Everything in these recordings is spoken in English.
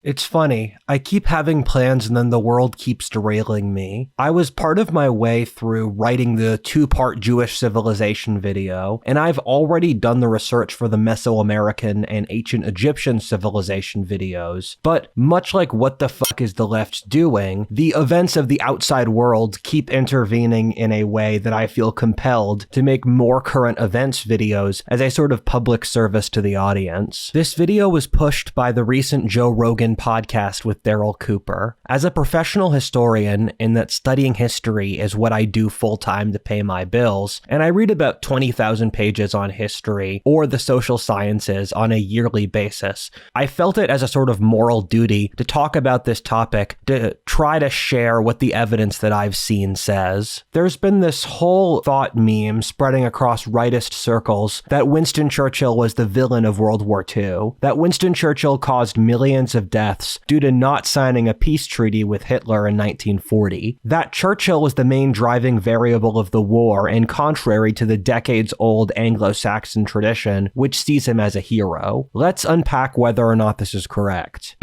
It's funny, I keep having plans and then the world keeps derailing me. I was part of my way through writing the 2-part Jewish civilization video, and I've already done the research for the Mesoamerican and ancient Egyptian civilization videos. But much like what the fuck is the left doing, the events of the outside world keep intervening in a way that I feel compelled to make more current events videos as a sort of public service to the audience. This video was pushed by the recent Joe Rogan podcast with Daryl Cooper. As a professional historian, in that studying history is what I do full-time to pay my bills, and I read about 20,000 pages on history or the social sciences on a yearly basis, I felt it as a sort of moral duty to talk about this topic, to try to share what the evidence that I've seen says. There's been this whole thought meme spreading across rightist circles that Winston Churchill was the villain of World War II, that Winston Churchill caused millions of deaths due to not signing a peace treaty with Hitler in 1940, that Churchill was the main driving variable of the war and contrary to the decades-old Anglo-Saxon tradition, which sees him as a hero. Let's unpack whether or not this is correct.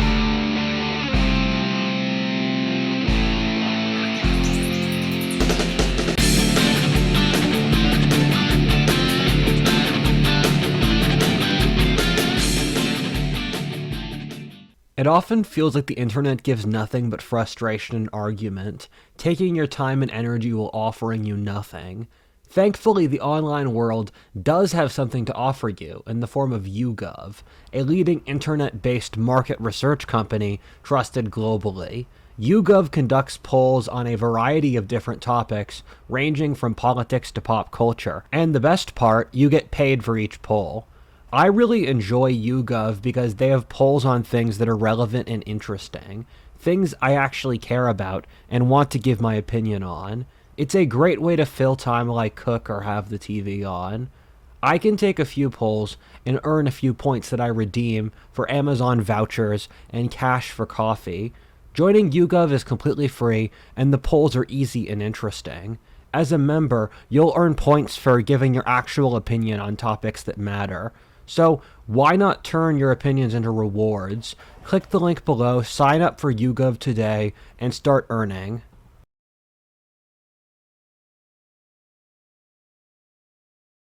It often feels like the internet gives nothing but frustration and argument, taking your time and energy while offering you nothing. Thankfully, the online world does have something to offer you in the form of YouGov, a leading internet-based market research company trusted globally. YouGov conducts polls on a variety of different topics, ranging from politics to pop culture, and the best part, you get paid for each poll. I really enjoy YouGov because they have polls on things that are relevant and interesting, things I actually care about and want to give my opinion on. It's a great way to fill time while I cook or have the TV on. I can take a few polls and earn a few points that I redeem for Amazon vouchers and cash for coffee. Joining YouGov is completely free, and the polls are easy and interesting. As a member, you'll earn points for giving your actual opinion on topics that matter. So why not turn your opinions into rewards? Click the link below, sign up for YouGov today, and start earning.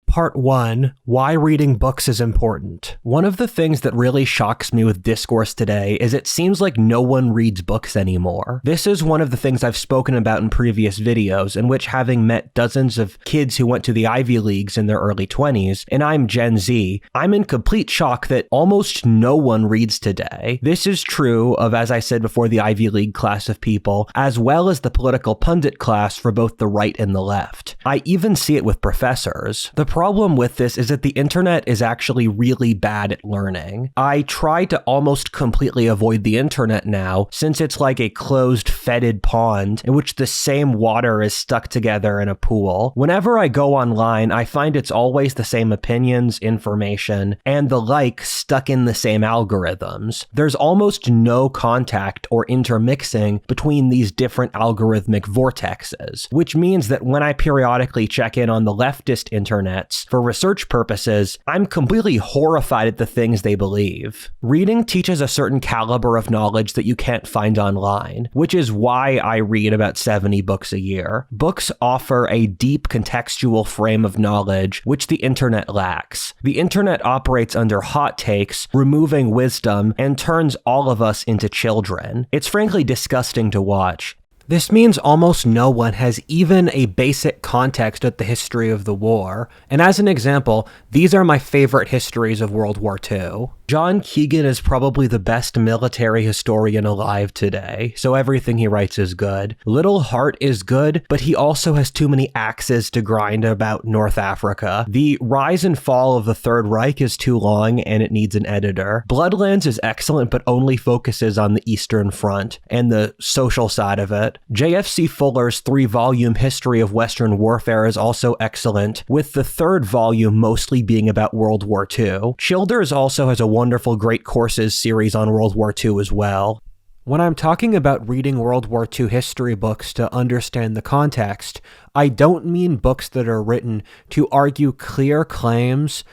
Part 1. Why reading books is important. One of the things that really shocks me with discourse today is it seems like no one reads books anymore. This is one of the things I've spoken about in previous videos, in which, having met dozens of kids who went to the Ivy Leagues in their early 20s, and I'm Gen Z, I'm in complete shock that almost no one reads today. This is true of, as I said before, the Ivy League class of people, as well as the political pundit class for both the right and the left. I even see it with professors. The problem with this is that the internet is actually really bad at learning. I try to almost completely avoid the internet now, since it's like a closed, fetid pond in which the same water is stuck together in a pool. Whenever I go online, I find it's always the same opinions, information, and the like stuck in the same algorithms. There's almost no contact or intermixing between these different algorithmic vortexes, which means that when I periodically check in on the leftist internets for research purposes, I'm completely horrified at the things they believe. Reading teaches a certain caliber of knowledge that you can't find online, which is why I read about 70 books a year. Books offer a deep contextual frame of knowledge which the internet lacks. The internet operates under hot takes, removing wisdom, and turns all of us into children. It's frankly disgusting to watch. This means almost no one has even a basic context of the history of the war, and as an example, these are my favorite histories of World War II. John Keegan is probably the best military historian alive today, so everything he writes is good. Liddle Hart is good, but he also has too many axes to grind about North Africa. The rise and fall of the Third Reich is too long and it needs an editor. Bloodlands is excellent but only focuses on the Eastern Front and the social side of it. JFC Fuller's 3-volume History of Western Warfare is also excellent, with the 3rd volume mostly being about World War II. Childers also has a wonderful Great Courses series on World War II as well. When I'm talking about reading World War II history books to understand the context, I don't mean books that are written to argue clear claims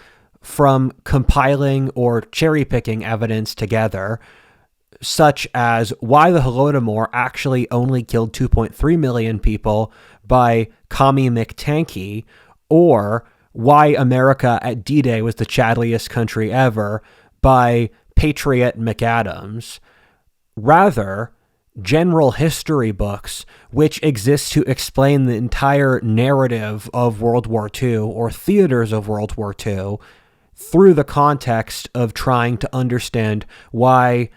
from compiling or cherry-picking evidence together. such as why the Holodomor actually only killed 2.3 million people by Commie McTankey, or why America at D-Day was the chadliest country ever by Patriot McAdams. Rather, general history books, which exist to explain the entire narrative of World War II or theaters of World War II through the context of trying to understand why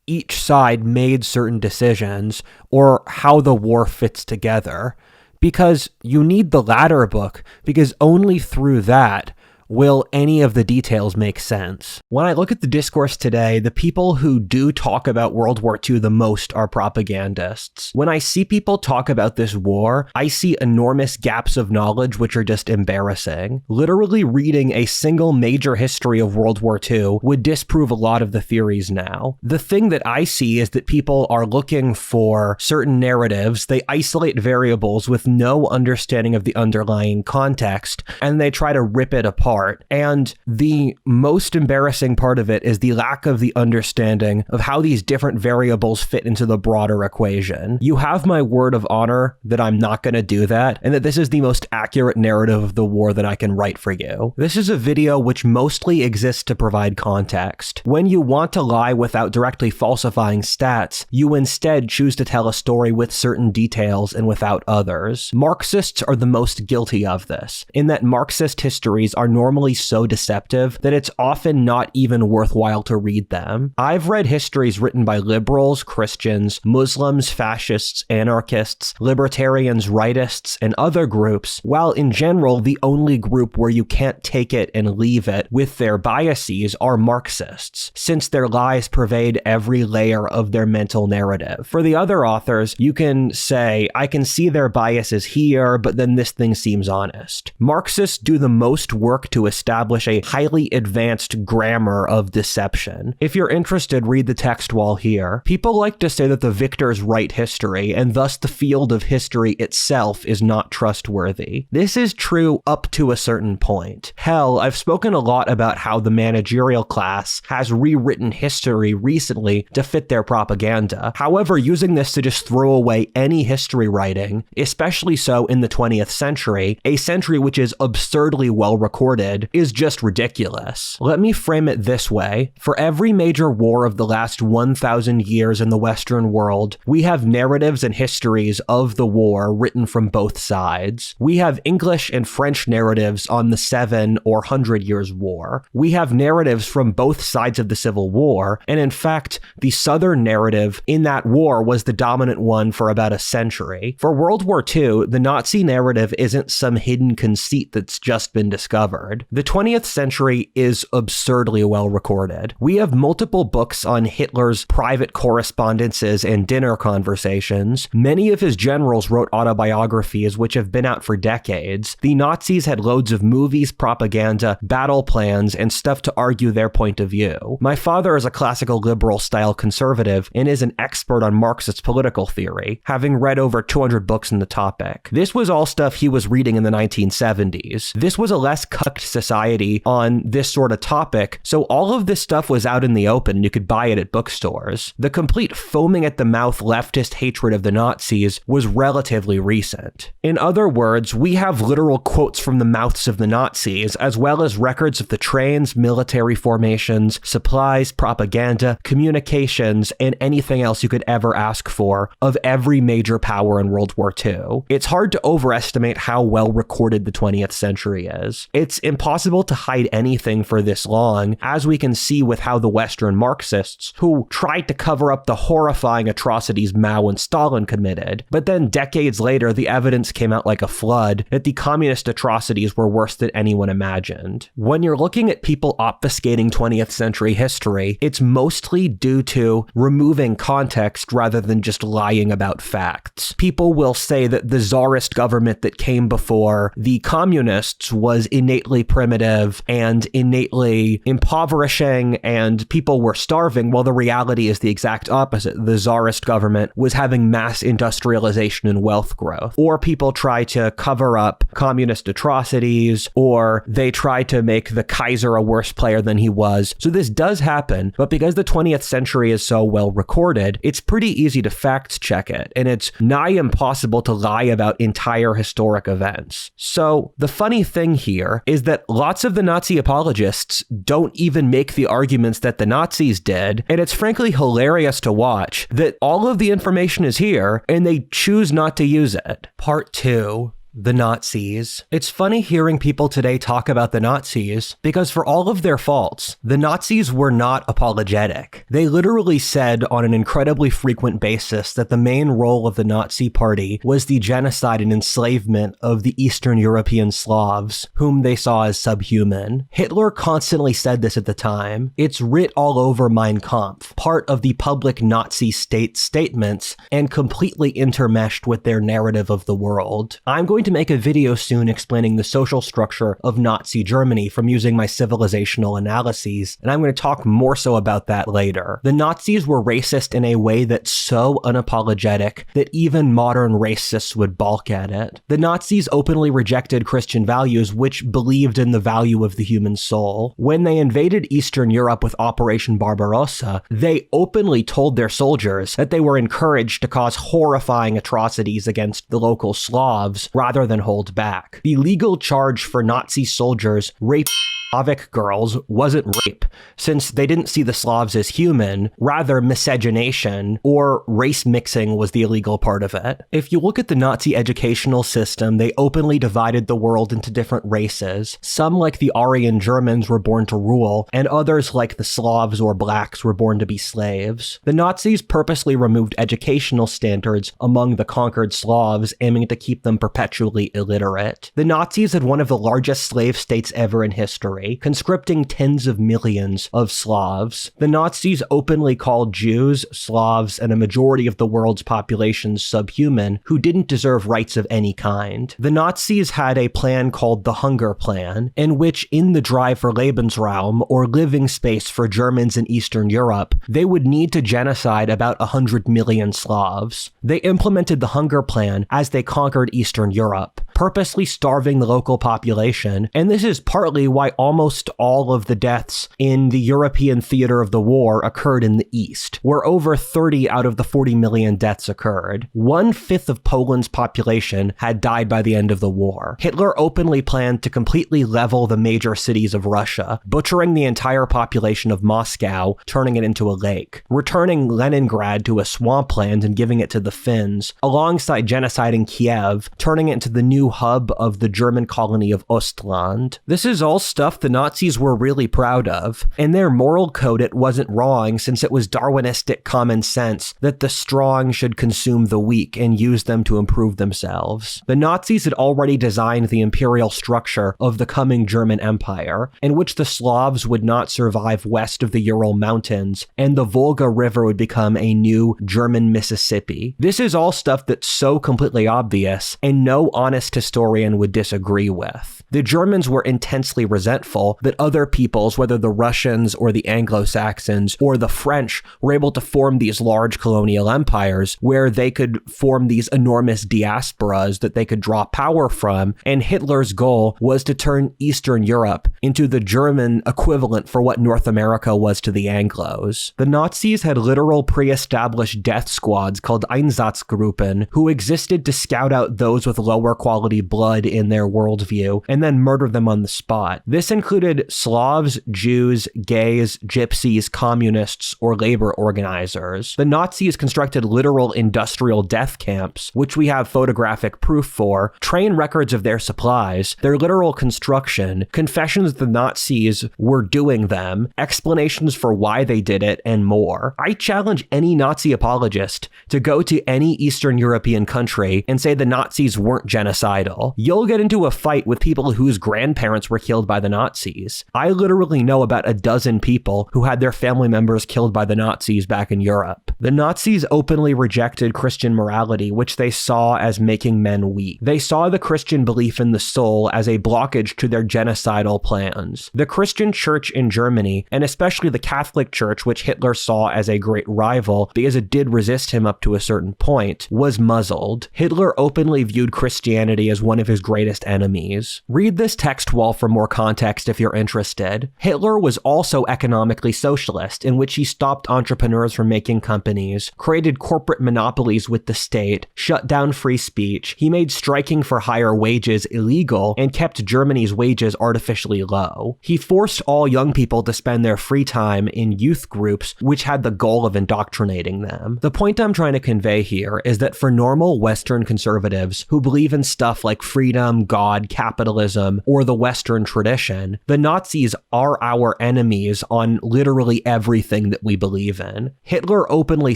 each side made certain decisions or how the war fits together. Because you need the latter book, because only through that will any of the details make sense. When I look at the discourse today, the people who do talk about World War II the most are propagandists. When I see people talk about this war, I see enormous gaps of knowledge which are just embarrassing. Literally reading a single major history of World War II would disprove a lot of the theories now. The thing that I see is that people are looking for certain narratives, they isolate variables with no understanding of the underlying context, and they try to rip it apart. And the most embarrassing part of it is the lack of the understanding of how these different variables fit into the broader equation. You have my word of honor that I'm not going to do that, and that this is the most accurate narrative of the war that I can write for you. This is a video which mostly exists to provide context. When you want to lie without directly falsifying stats, you instead choose to tell a story with certain details and without others. Marxists are the most guilty of this, in that Marxist histories are normally so deceptive that it's often not even worthwhile to read them. I've read histories written by liberals, Christians, Muslims, fascists, anarchists, libertarians, rightists, and other groups, while in general the only group where you can't take it and leave it with their biases are Marxists, since their lies pervade every layer of their mental narrative. For the other authors, you can say, I can see their biases here, but then this thing seems honest. Marxists do the most work to establish a highly advanced grammar of deception. If you're interested, read the text while here. People like to say that the victors write history, and thus the field of history itself is not trustworthy. This is true up to a certain point. Hell, I've spoken a lot about how the managerial class has rewritten history recently to fit their propaganda. However, using this to just throw away any history writing, especially so in the 20th century, a century which is absurdly well recorded, is just ridiculous. Let me frame it this way. For every major war of the last 1,000 years in the Western world, we have narratives and histories of the war written from both sides. We have English and French narratives on the 7 or 100 Years' War. We have narratives from both sides of the Civil War, and in fact, the Southern narrative in that war was the dominant one for about a century. For World War II, the Nazi narrative isn't some hidden conceit that's just been discovered. The 20th century is absurdly well recorded. We have multiple books on Hitler's private correspondences and dinner conversations. Many of his generals wrote autobiographies which have been out for decades. The Nazis had loads of movies, propaganda, battle plans, and stuff to argue their point of view. My father is a classical liberal-style conservative and is an expert on Marxist political theory, having read over 200 books on the topic. This was all stuff he was reading in the 1970s. This was a less cucked society on this sort of topic, so all of this stuff was out in the open and you could buy it at bookstores. The complete foaming at the mouth leftist hatred of the Nazis was relatively recent. In other words, we have literal quotes from the mouths of the Nazis, as well as records of the trains, military formations, supplies, propaganda, communications, and anything else you could ever ask for of every major power in World War II. It's hard to overestimate how well recorded the 20th century is. It's impossible to hide anything for this long, as we can see with how the Western Marxists, who tried to cover up the horrifying atrocities Mao and Stalin committed, but then decades later the evidence came out like a flood that the communist atrocities were worse than anyone imagined. When you're looking at people obfuscating 20th century history, it's mostly due to removing context rather than just lying about facts. People will say that the czarist government that came before the communists was innately innately primitive and innately impoverishing, and people were starving, while the reality is the exact opposite. The Tsarist government was having mass industrialization and wealth growth. Or people try to cover up communist atrocities, or they try to make the Kaiser a worse player than he was. So this does happen, but because the 20th century is so well recorded, it's pretty easy to fact check it, and it's nigh impossible to lie about entire historic events. So the funny thing here is that lots of the Nazi apologists don't even make the arguments that the Nazis did, and it's frankly hilarious to watch that all of the information is here and they choose not to use it. Part 2. The Nazis. It's funny hearing people today talk about the Nazis because for all of their faults, the Nazis were not apologetic. They literally said on an incredibly frequent basis that the main role of the Nazi party was the genocide and enslavement of the Eastern European Slavs, whom they saw as subhuman. Hitler constantly said this at the time. It's writ all over Mein Kampf, part of the public Nazi state statements and completely intermeshed with their narrative of the world. I'm going to make a video soon explaining the social structure of Nazi Germany from using my civilizational analyses, and I'm going to talk more so about that later. The Nazis were racist in a way that's so unapologetic that even modern racists would balk at it. The Nazis openly rejected Christian values, which believed in the value of the human soul. When they invaded Eastern Europe with Operation Barbarossa, they openly told their soldiers that they were encouraged to cause horrifying atrocities against the local Slavs rather than hold back. The legal charge for Nazi soldiers raping Slavic girls wasn't rape, since they didn't see the Slavs as human, rather miscegenation or race mixing was the illegal part of it. If you look at the Nazi educational system, they openly divided the world into different races. Some, like the Aryan Germans, were born to rule, and others, like the Slavs or blacks, were born to be slaves. The Nazis purposely removed educational standards among the conquered Slavs, aiming to keep them perpetually illiterate. The Nazis had one of the largest slave states ever in history, conscripting tens of millions of Slavs. The Nazis openly called Jews, Slavs, and a majority of the world's population subhuman who didn't deserve rights of any kind. The Nazis had a plan called the Hunger Plan, in which, in the drive for Lebensraum, or living space for Germans in Eastern Europe, they would need to genocide about 100 million Slavs. They implemented the Hunger Plan as they conquered Eastern Europe, purposely starving the local population, and this is partly why almost all of the deaths in the European theater of the war occurred in the East, where over 30 out of the 40 million deaths occurred. 1/5 of Poland's population had died by the end of the war. Hitler openly planned to completely level the major cities of Russia, butchering the entire population of Moscow, turning it into a lake, returning Leningrad to a swampland and giving it to the Finns, alongside genociding Kiev, turning it into the new hub of the German colony of Ostland. This is all stuff the Nazis were really proud of. In their moral code, it wasn't wrong, since it was Darwinistic common sense that the strong should consume the weak and use them to improve themselves. The Nazis had already designed the imperial structure of the coming German Empire, in which the Slavs would not survive west of the Ural Mountains, and the Volga River would become a new German Mississippi. This is all stuff that's so completely obvious, and no honest historian would disagree with. The Germans were intensely resentful that other peoples, whether the Russians or the Anglo-Saxons or the French, were able to form these large colonial empires where they could form these enormous diasporas that they could draw power from, and Hitler's goal was to turn Eastern Europe into the German equivalent for what North America was to the Anglos. The Nazis had literal pre-established death squads called Einsatzgruppen who existed to scout out those with lower quality blood in their worldview and then murder them on the spot. This included Slavs, Jews, gays, gypsies, communists, or labor organizers. The Nazis constructed literal industrial death camps, which we have photographic proof for, train records of their supplies, their literal construction, confessions the Nazis were doing them, explanations for why they did it, and more. I challenge any Nazi apologist to go to any Eastern European country and say the Nazis weren't genocidal genocidal. You'll get into a fight with people whose grandparents were killed by the Nazis. I literally know about a dozen people who had their family members killed by the Nazis back in Europe. The Nazis openly rejected Christian morality, which they saw as making men weak. They saw the Christian belief in the soul as a blockage to their genocidal plans. The Christian church in Germany, and especially the Catholic Church, which Hitler saw as a great rival because it did resist him up to a certain point, was muzzled. Hitler openly viewed Christianity as one of his greatest enemies. Read this text wall for more context if you're interested. Hitler was also economically socialist, in which he stopped entrepreneurs from making companies, created corporate monopolies with the state, shut down free speech. He made striking for higher wages illegal and kept Germany's wages artificially low. He forced all young people to spend their free time in youth groups, which had the goal of indoctrinating them. The point I'm trying to convey here is that for normal Western conservatives who believe in stuff like freedom, God, capitalism, or the Western tradition, the Nazis are our enemies on literally everything that we believe in. Hitler openly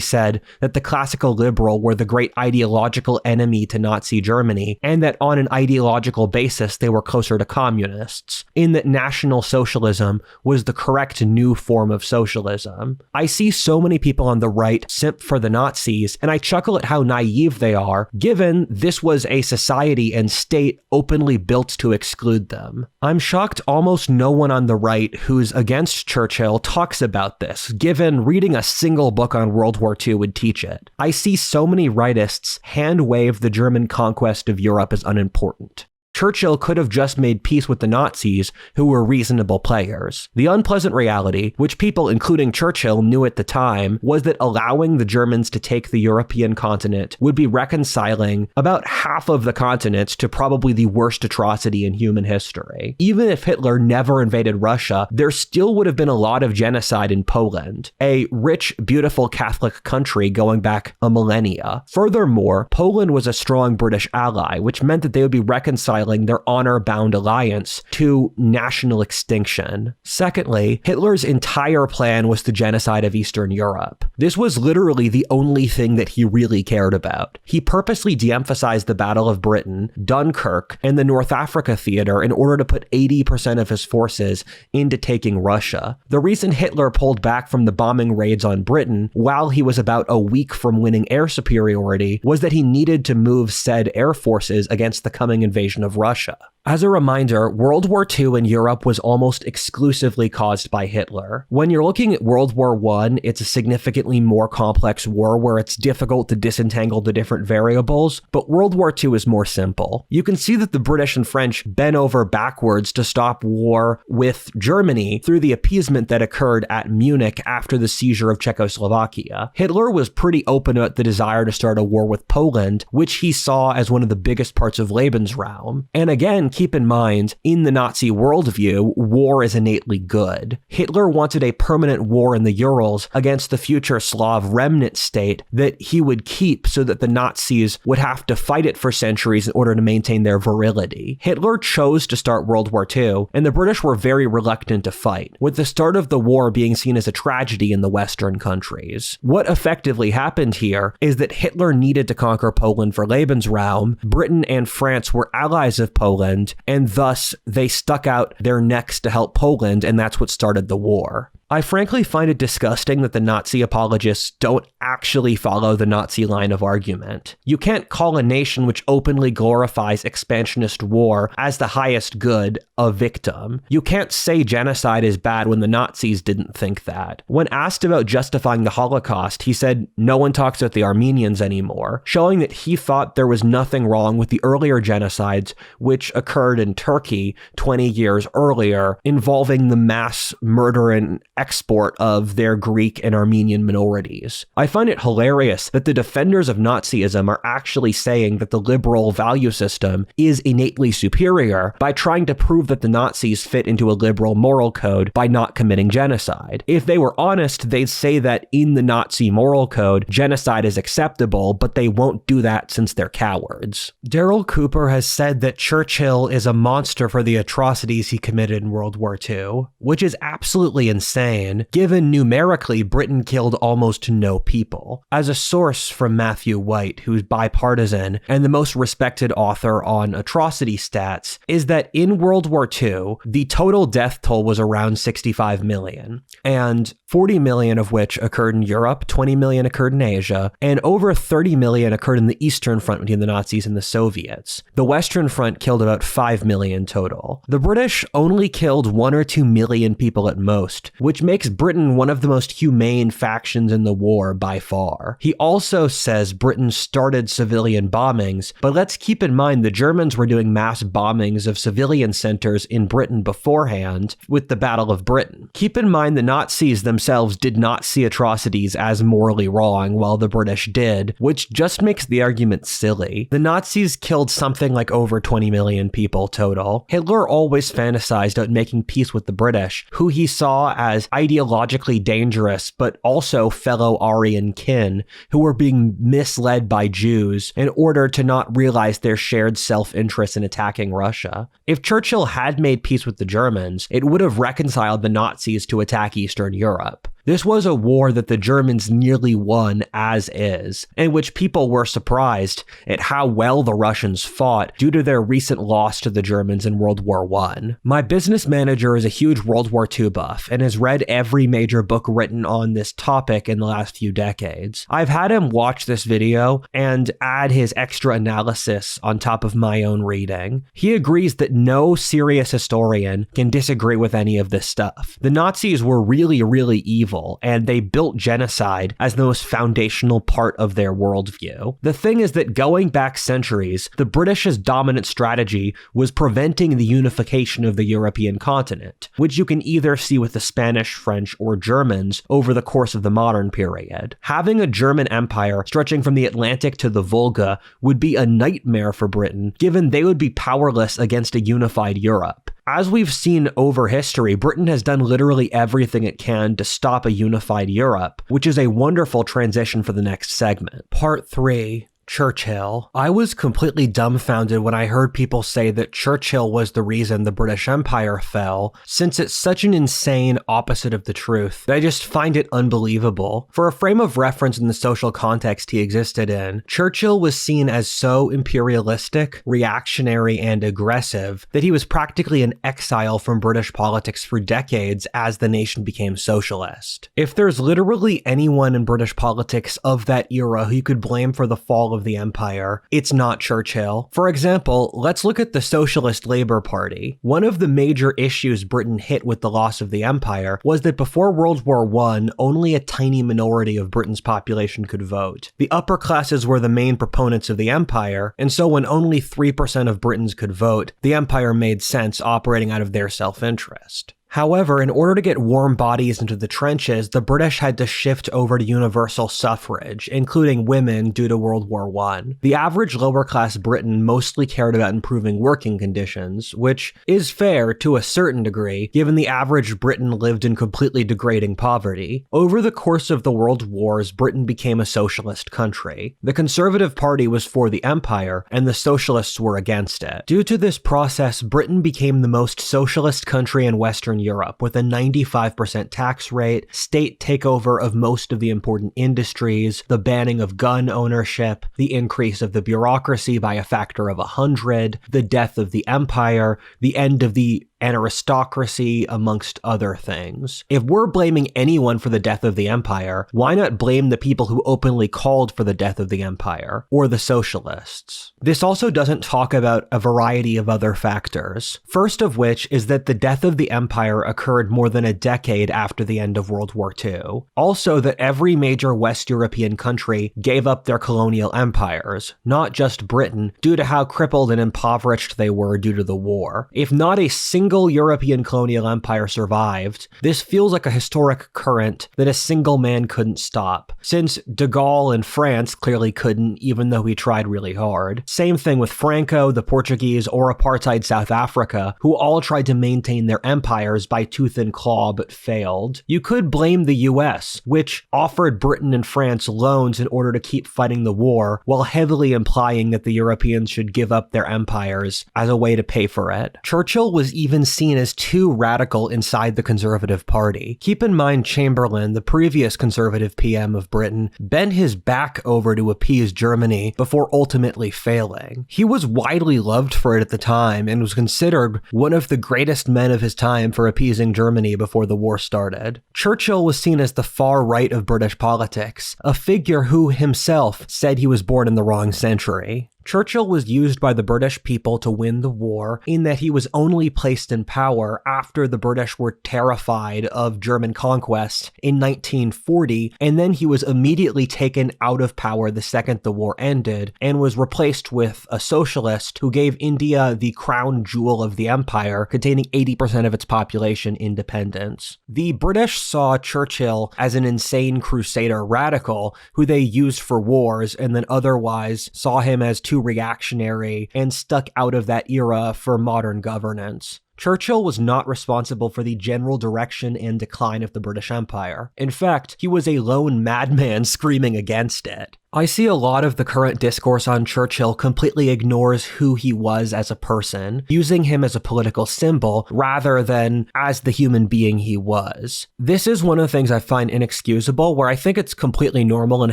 said that the classical liberal were the great ideological enemy to Nazi Germany, and that on an ideological basis they were closer to communists, in that National Socialism was the correct new form of socialism. I see so many people on the right simp for the Nazis, and I chuckle at how naive they are, given this was a society and state openly built to exclude them. I'm shocked almost no one on the right who's against Churchill talks about this, given reading a single book on World War II would teach it. I see so many rightists hand-wave the German conquest of Europe as unimportant. Churchill could have just made peace with the Nazis, who were reasonable players. The unpleasant reality, which people, including Churchill, knew at the time, was that allowing the Germans to take the European continent would be reconciling about half of the continent to probably the worst atrocity in human history. Even if Hitler never invaded Russia, there still would have been a lot of genocide in Poland, a rich, beautiful Catholic country going back a millennia. Furthermore, Poland was a strong British ally, which meant that they would be reconciling their honor-bound alliance to national extinction. Secondly, Hitler's entire plan was the genocide of Eastern Europe. This was literally the only thing that he really cared about. He purposely de-emphasized the Battle of Britain, Dunkirk, and the North Africa theater in order to put 80% of his forces into taking Russia. The reason Hitler pulled back from the bombing raids on Britain while he was about a week from winning air superiority was that he needed to move said air forces against the coming invasion of Russia. As a reminder, World War II in Europe was almost exclusively caused by Hitler. When you're looking at World War I, it's a significantly more complex war where it's difficult to disentangle the different variables, but World War II is more simple. You can see that the British and French bent over backwards to stop war with Germany through the appeasement that occurred at Munich after the seizure of Czechoslovakia. Hitler was pretty open about the desire to start a war with Poland, which he saw as one of the biggest parts of Lebensraum. And again, keep in mind, in the Nazi worldview, war is innately good. Hitler wanted a permanent war in the Urals against the future Slav remnant state that he would keep so that the Nazis would have to fight it for centuries in order to maintain their virility. Hitler chose to start World War II, and the British were very reluctant to fight, with the start of the war being seen as a tragedy in the Western countries. What effectively happened here is that Hitler needed to conquer Poland for Lebensraum. Britain and France were allies of Poland, and thus they stuck out their necks to help Poland, and that's what started the war. I frankly find it disgusting that the Nazi apologists don't actually follow the Nazi line of argument. You can't call a nation which openly glorifies expansionist war as the highest good a victim. You can't say genocide is bad when the Nazis didn't think that. When asked about justifying the Holocaust, he said no one talks about the Armenians anymore, showing that he thought there was nothing wrong with the earlier genocides which occurred in Turkey 20 years earlier, involving the mass murder and export of their Greek and Armenian minorities. I find it hilarious that the defenders of Nazism are actually saying that the liberal value system is innately superior by trying to prove that the Nazis fit into a liberal moral code by not committing genocide. If they were honest, they'd say that in the Nazi moral code, genocide is acceptable, but they won't do that since they're cowards. Daryl Cooper has said that Churchill is a monster for the atrocities he committed in World War II, which is absolutely insane. insane, given numerically Britain killed almost no people. As a source from Matthew White, who's bipartisan and the most respected author on atrocity stats, is that in World War II, the total death toll was around 65 million, and 40 million of which occurred in Europe, 20 million occurred in Asia, and over 30 million occurred in the Eastern Front between the Nazis and the Soviets. The Western Front killed about 5 million total. The British only killed 1 or 2 million people at most, which makes Britain one of the most humane factions in the war by far. He also says Britain started civilian bombings, but let's keep in mind the Germans were doing mass bombings of civilian centers in Britain beforehand with the Battle of Britain. Keep in mind the Nazis themselves did not see atrocities as morally wrong, while the British did, which just makes the argument silly. The Nazis killed something like over 20 million people total. Hitler always fantasized about making peace with the British, who he saw as ideologically dangerous, but also fellow Aryan kin, who were being misled by Jews in order to not realize their shared self-interest in attacking Russia. If Churchill had made peace with the Germans, it would have reconciled the Nazis to attack Eastern Europe. This was a war that the Germans nearly won as is, in which people were surprised at how well the Russians fought due to their recent loss to the Germans in World War I. My business manager is a huge World War II buff and has read every major book written on this topic in the last few decades. I've had him watch this video and add his extra analysis on top of my own reading. He agrees that no serious historian can disagree with any of this stuff. The Nazis were really, really evil, and they built genocide as the most foundational part of their worldview. The thing is that going back centuries, the British's dominant strategy was preventing the unification of the European continent, which you can either see with the Spanish, French, or Germans over the course of the modern period. Having a German empire stretching from the Atlantic to the Volga would be a nightmare for Britain, given they would be powerless against a unified Europe. As we've seen over history, Britain has done literally everything it can to stop a unified Europe, which is a wonderful transition for the next segment. Part 3. Churchill. I was completely dumbfounded when I heard people say that Churchill was the reason the British Empire fell, since it's such an insane opposite of the truth that I just find it unbelievable. For a frame of reference in the social context he existed in, Churchill was seen as so imperialistic, reactionary, and aggressive that he was practically an exile from British politics for decades as the nation became socialist. If there's literally anyone in British politics of that era who you could blame for the fall of the empire, it's not Churchill. For example, let's look at the Socialist Labour Party. One of the major issues Britain hit with the loss of the empire was that before World War I, only a tiny minority of Britain's population could vote. The upper classes were the main proponents of the empire, and so when only 3% of Britons could vote, the empire made sense operating out of their self-interest. However, in order to get warm bodies into the trenches, the British had to shift over to universal suffrage, including women due to World War I. The average lower-class Briton mostly cared about improving working conditions, which is fair to a certain degree, given the average Briton lived in completely degrading poverty. Over the course of the World Wars, Britain became a socialist country. The Conservative Party was for the empire, and the socialists were against it. Due to this process, Britain became the most socialist country in Western Europe, with a 95% tax rate, state takeover of most of the important industries, the banning of gun ownership, the increase of the bureaucracy by a factor of 100, the death of the empire, the end of the aristocracy, amongst other things. If we're blaming anyone for the death of the empire, why not blame the people who openly called for the death of the empire, or the socialists? This also doesn't talk about a variety of other factors. First of which is that the death of the empire occurred more than a decade after the end of World War II. Also that every major West European country gave up their colonial empires, not just Britain, due to how crippled and impoverished they were due to the war. If not a single European colonial empire survived, this feels like a historic current that a single man couldn't stop, since de Gaulle in France clearly couldn't, even though he tried really hard. Same thing with Franco, the Portuguese, or apartheid South Africa, who all tried to maintain their empires by tooth and claw but failed. You could blame the US, which offered Britain and France loans in order to keep fighting the war, while heavily implying that the Europeans should give up their empires as a way to pay for it. Churchill was even even seen as too radical inside the Conservative Party. Keep in mind Chamberlain, the previous Conservative PM of Britain, bent his back over to appease Germany before ultimately failing. He was widely loved for it at the time and was considered one of the greatest men of his time for appeasing Germany before the war started. Churchill was seen as the far right of British politics, a figure who himself said he was born in the wrong century. Churchill was used by the British people to win the war in that he was only placed in power after the British were terrified of German conquest in 1940, and then he was immediately taken out of power the second the war ended and was replaced with a socialist who gave India the crown jewel of the empire, containing 80% of its population independence. The British saw Churchill as an insane crusader radical who they used for wars and then otherwise saw him as too reactionary and stuck out of that era for modern governance. Churchill was not responsible for the general direction and decline of the British Empire. In fact, he was a lone madman screaming against it. I see a lot of the current discourse on Churchill completely ignores who he was as a person, using him as a political symbol rather than as the human being he was. This is one of the things I find inexcusable, where I think it's completely normal and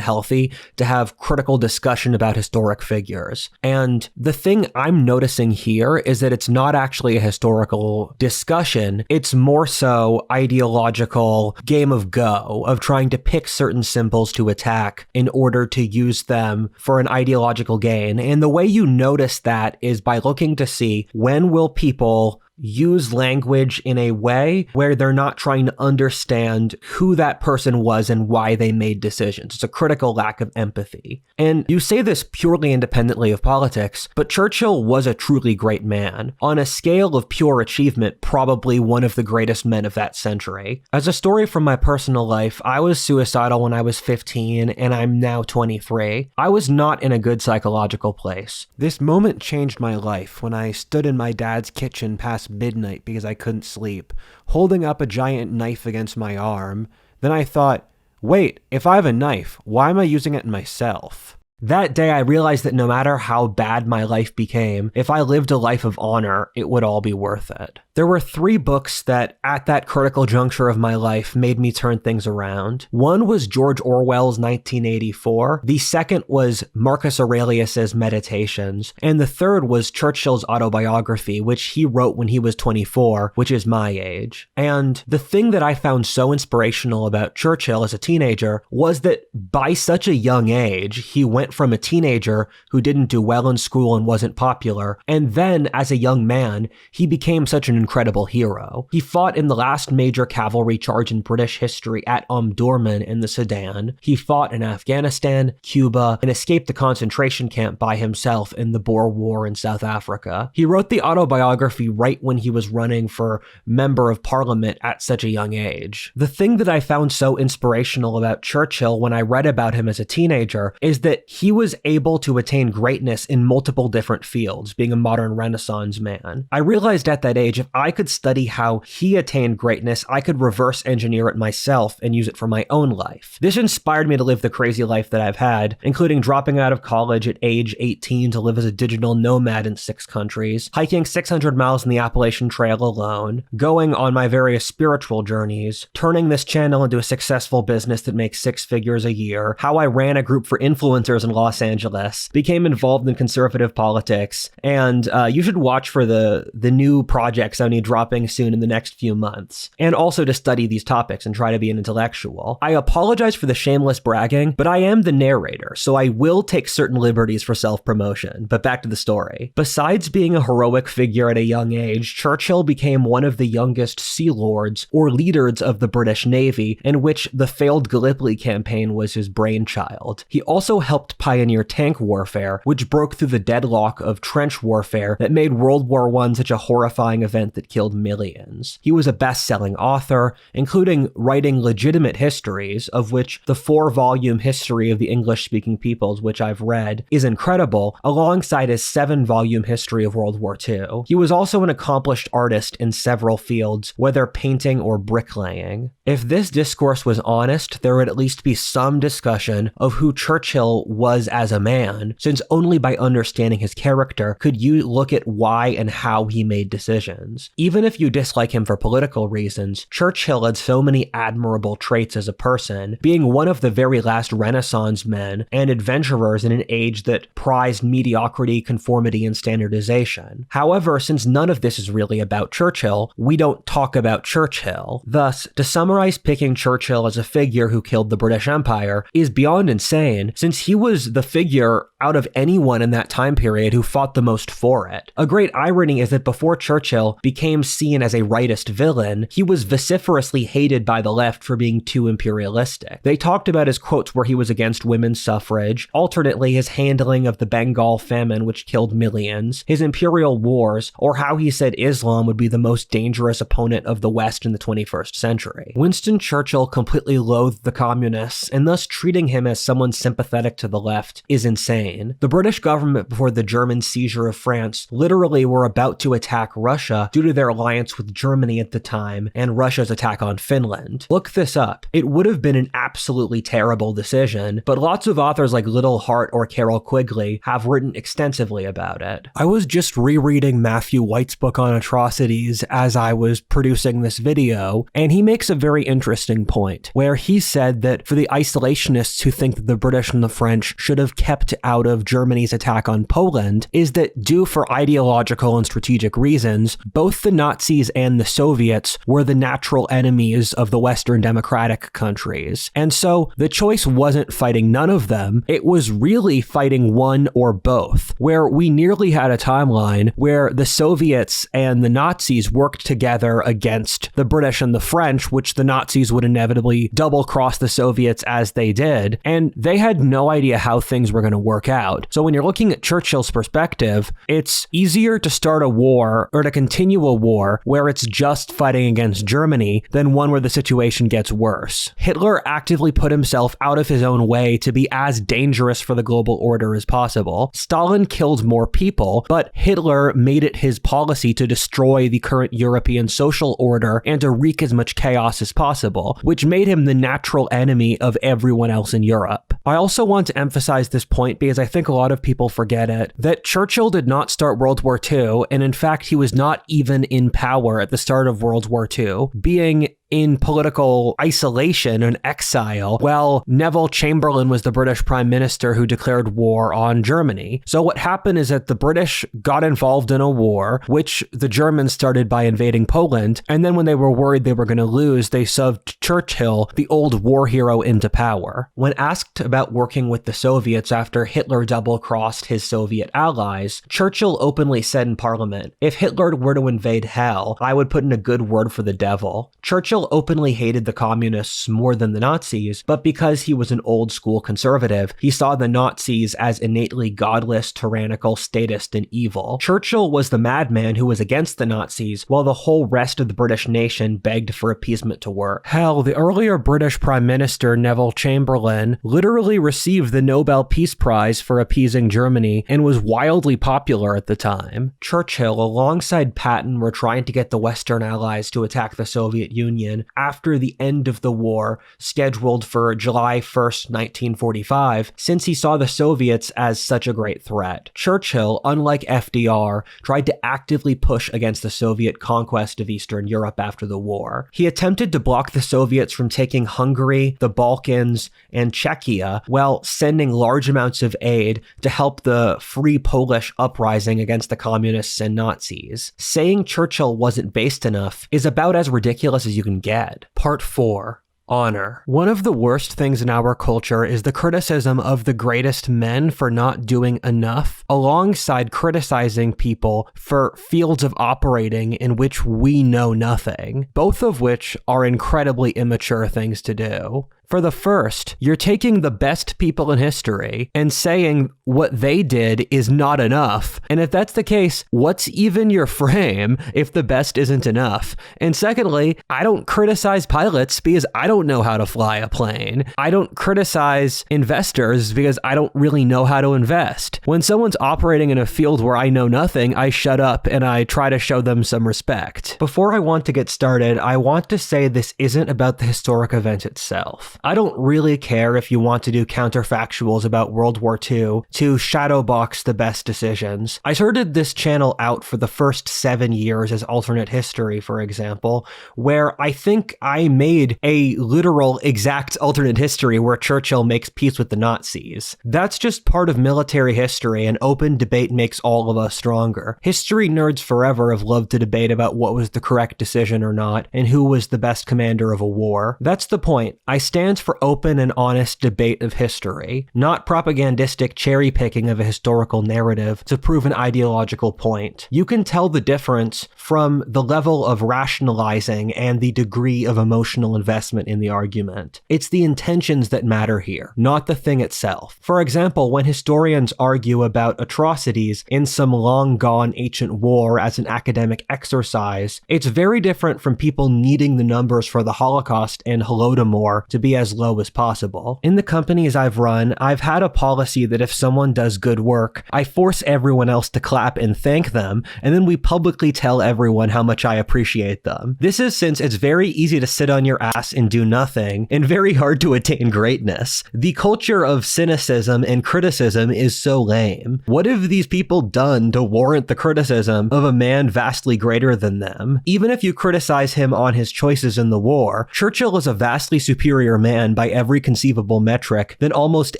healthy to have critical discussion about historic figures. And the thing I'm noticing here is that it's not actually a historical discussion. It's more so ideological game of Go, of trying to pick certain symbols to attack in order to use them for an ideological gain. And the way you notice that is by looking to see when will people use language in a way where they're not trying to understand who that person was and why they made decisions. It's a critical lack of empathy. And you say this purely independently of politics, but Churchill was a truly great man. On a scale of pure achievement, probably one of the greatest men of that century. As a story from my personal life, I was suicidal when I was 15 and I'm now 23. I was not in a good psychological place. This moment changed my life when I stood in my dad's kitchen past midnight because I couldn't sleep, holding up a giant knife against my arm. Then I thought, wait, if I have a knife, why am I using it myself? That day, I realized that no matter how bad my life became, if I lived a life of honor, it would all be worth it. There were 3 books that, at that critical juncture of my life, made me turn things around. One was George Orwell's 1984. The second was Marcus Aurelius's Meditations. And the third was Churchill's autobiography, which he wrote when he was 24, which is my age. And the thing that I found so inspirational about Churchill as a teenager was that by such a young age, he went from a teenager who didn't do well in school and wasn't popular, and then as a young man, he became such an incredible hero. He fought in the last major cavalry charge in British history at Omdurman in the Sudan. He fought in Afghanistan, Cuba, and escaped the concentration camp by himself in the Boer War in South Africa. He wrote the autobiography right when he was running for Member of Parliament at such a young age. The thing that I found so inspirational about Churchill when I read about him as a teenager is that he was able to attain greatness in multiple different fields, being a modern Renaissance man. I realized at that age, if I could study how he attained greatness, I could reverse engineer it myself and use it for my own life. This inspired me to live the crazy life that I've had, including dropping out of college at age 18 to live as a digital nomad in 6 countries, hiking 600 miles in the Appalachian Trail alone, going on my various spiritual journeys, turning this channel into a successful business that makes 6 figures a year, how I ran a group for influencers in Los Angeles, became involved in conservative politics, and you should watch for the new projects I need dropping soon in the next few months, and also to study these topics and try to be an intellectual. I apologize for the shameless bragging, but I am the narrator, so I will take certain liberties for self-promotion. But back to the story. Besides being a heroic figure at a young age, Churchill became one of the youngest sea lords or leaders of the British Navy, in which the failed Gallipoli campaign was his brainchild. He also helped pioneer tank warfare, which broke through the deadlock of trench warfare that made World War I such a horrifying event that killed millions. He was a best-selling author, including writing legitimate histories, of which the 4-volume History of the English-Speaking Peoples, which I've read, is incredible, alongside his 7-volume History of World War II. He was also an accomplished artist in several fields, whether painting or bricklaying. If this discourse was honest, there would at least be some discussion of who Churchill was was as a man, since only by understanding his character could you look at why and how he made decisions. Even if you dislike him for political reasons, Churchill had so many admirable traits as a person, being one of the very last Renaissance men and adventurers in an age that prized mediocrity, conformity, and standardization. However, since none of this is really about Churchill, we don't talk about Churchill. Thus, to summarize picking Churchill as a figure who killed the British Empire is beyond insane, since he was the figure out of anyone in that time period who fought the most for it. A great irony is that before Churchill became seen as a rightist villain, he was vociferously hated by the left for being too imperialistic. They talked about his quotes where he was against women's suffrage, alternately his handling of the Bengal famine which killed millions, his imperial wars, or how he said Islam would be the most dangerous opponent of the West in the 21st century. Winston Churchill completely loathed the communists, and thus treating him as someone sympathetic to the left is insane. The British government before the German seizure of France literally were about to attack Russia due to their alliance with Germany at the time and Russia's attack on Finland. Look this up. It would have been an absolutely terrible decision, but lots of authors like Liddle, Hart, or Carroll Quiggley have written extensively about it. I was just rereading Matthew White's book on Atrocities as I was producing this video, and he makes a very interesting point, where he said that for the isolationists who think that the British and the French should have kept out of Germany's attack on Poland, is that due for ideological and strategic reasons, both the Nazis and the Soviets were the natural enemies of the Western democratic countries. And so the choice wasn't fighting none of them, it was really fighting one or both, where we nearly had a timeline where the Soviets and the Nazis worked together against the British and the French, which the Nazis would inevitably double-cross the Soviets as they did, and they had no idea how things were going to work out. So when you're looking at Churchill's perspective, it's easier to start a war or to continue a war where it's just fighting against Germany than one where the situation gets worse. Hitler actively put himself out of his own way to be as dangerous for the global order as possible. Stalin killed more people, but Hitler made it his policy to destroy the current European social order and to wreak as much chaos as possible, which made him the natural enemy of everyone else in Europe. I also want to emphasize this point because I think a lot of people forget it, that Churchill did not start World War II, and in fact he was not even in power at the start of World War II, being in political isolation and exile, while Neville Chamberlain was the British Prime Minister who declared war on Germany. So what happened is that the British got involved in a war, which the Germans started by invading Poland, and then when they were worried they were going to lose, they shoved Churchill, the old war hero, into power. When asked about working with the Soviets after Hitler double-crossed his Soviet allies, Churchill openly said in Parliament, "If Hitler were to invade hell, I would put in a good word for the devil." Churchill openly hated the communists more than the Nazis, but because he was an old-school conservative, he saw the Nazis as innately godless, tyrannical, statist, and evil. Churchill was the madman who was against the Nazis, while the whole rest of the British nation begged for appeasement to work. Hell, the earlier British Prime Minister Neville Chamberlain literally received the Nobel Peace Prize for appeasing Germany and was wildly popular at the time. Churchill, alongside Patton, were trying to get the Western Allies to attack the Soviet Union after the end of the war, scheduled for July 1st, 1945, since he saw the Soviets as such a great threat. Churchill, unlike FDR, tried to actively push against the Soviet conquest of Eastern Europe after the war. He attempted to block the Soviets from taking Hungary, the Balkans, and Czechia, while sending large amounts of aid to help the Free Polish uprising against the communists and Nazis. Saying Churchill wasn't based enough is about as ridiculous as you can get. Part 4. Honor. One of the worst things in our culture is the criticism of the greatest men for not doing enough, alongside criticizing people for fields of operating in which we know nothing, both of which are incredibly immature things to do. For the first, you're taking the best people in history and saying what they did is not enough. And if that's the case, what's even your frame if the best isn't enough? And secondly, I don't criticize pilots because I don't know how to fly a plane. I don't criticize investors because I don't really know how to invest. When someone's operating in a field where I know nothing, I shut up and I try to show them some respect. Before I want to get started, I want to say this isn't about the historic event itself. I don't really care if you want to do counterfactuals about World War II to shadowbox the best decisions. I started this channel out for the first 7 years as alternate history, for example, where I think I made a literal exact alternate history where Churchill makes peace with the Nazis. That's just part of military history, and open debate makes all of us stronger. History nerds forever have loved to debate about what was the correct decision or not, and who was the best commander of a war. That's the point. I stand for open and honest debate of history, not propagandistic cherry-picking of a historical narrative to prove an ideological point. You can tell the difference from the level of rationalizing and the degree of emotional investment in the argument. It's the intentions that matter here, not the thing itself. For example, when historians argue about atrocities in some long-gone ancient war as an academic exercise, it's very different from people needing the numbers for the Holocaust and Holodomor to be as low as possible. In the companies I've run, I've had a policy that if someone does good work, I force everyone else to clap and thank them, and then we publicly tell everyone how much I appreciate them. This is since it's very easy to sit on your ass and do nothing, and very hard to attain greatness. The culture of cynicism and criticism is so lame. What have these people done to warrant the criticism of a man vastly greater than them? Even if you criticize him on his choices in the war, Churchill is a vastly superior man by every conceivable metric than almost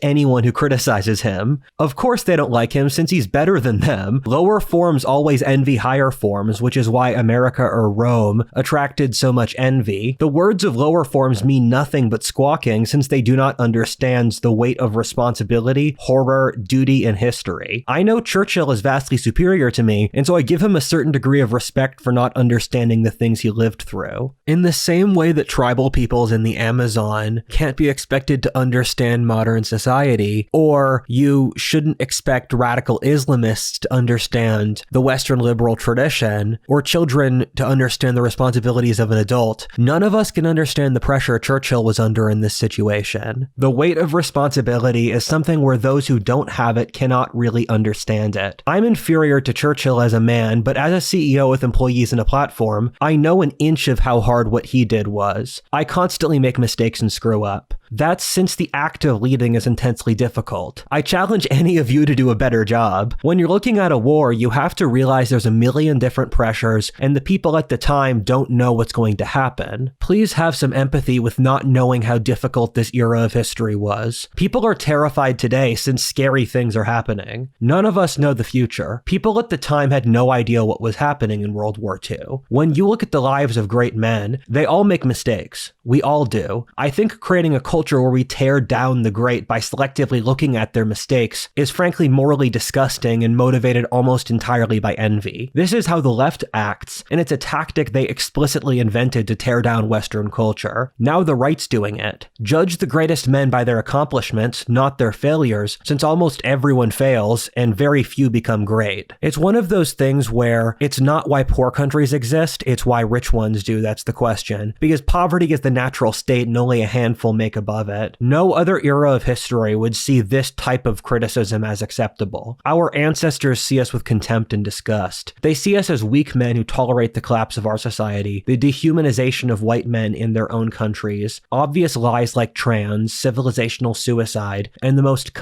anyone who criticizes him. Of course they don't like him since he's better than them. Lower forms always envy higher forms, which is why America or Rome attracted so much envy. The words of lower forms mean nothing but squawking since they do not understand the weight of responsibility, horror, duty, and history. I know Churchill is vastly superior to me, and so I give him a certain degree of respect for not understanding the things he lived through. In the same way that tribal peoples in the Amazon can't be expected to understand modern society, or you shouldn't expect radical Islamists to understand the Western liberal tradition, or children to understand the responsibilities of an adult, none of us can understand the pressure Churchill was under in this situation. The weight of responsibility is something where those who don't have it cannot really understand it. I'm inferior to Churchill as a man, but as a CEO with employees and a platform, I know an inch of how hard what he did was. I constantly make mistakes and screw up. That's since the act of leading is intensely difficult. I challenge any of you to do a better job. When you're looking at a war, you have to realize there's a million different pressures, and the people at the time don't know what's going to happen. Please have some empathy with not knowing how difficult this era of history was. People are terrified today since scary things are happening. None of us know the future. People at the time had no idea what was happening in World War II. When you look at the lives of great men, they all make mistakes. We all do. I think creating a culture where we tear down the great by selectively looking at their mistakes is frankly morally disgusting and motivated almost entirely by envy. This is how the left acts, and it's a tactic they explicitly invented to tear down Western culture. Now the right's doing it. Judge the greatest men by their accomplishments, not their failures, since almost everyone fails and very few become great. It's one of those things where it's not why poor countries exist, it's why rich ones do, that's the question. Because poverty is the natural state and only a handful make above it. No other era of history would see this type of criticism as acceptable. Our ancestors see us with contempt and disgust. They see us as weak men who tolerate the collapse of our society, the dehumanization of white men in their own countries, obvious lies like trans, civilizational suicide, and the most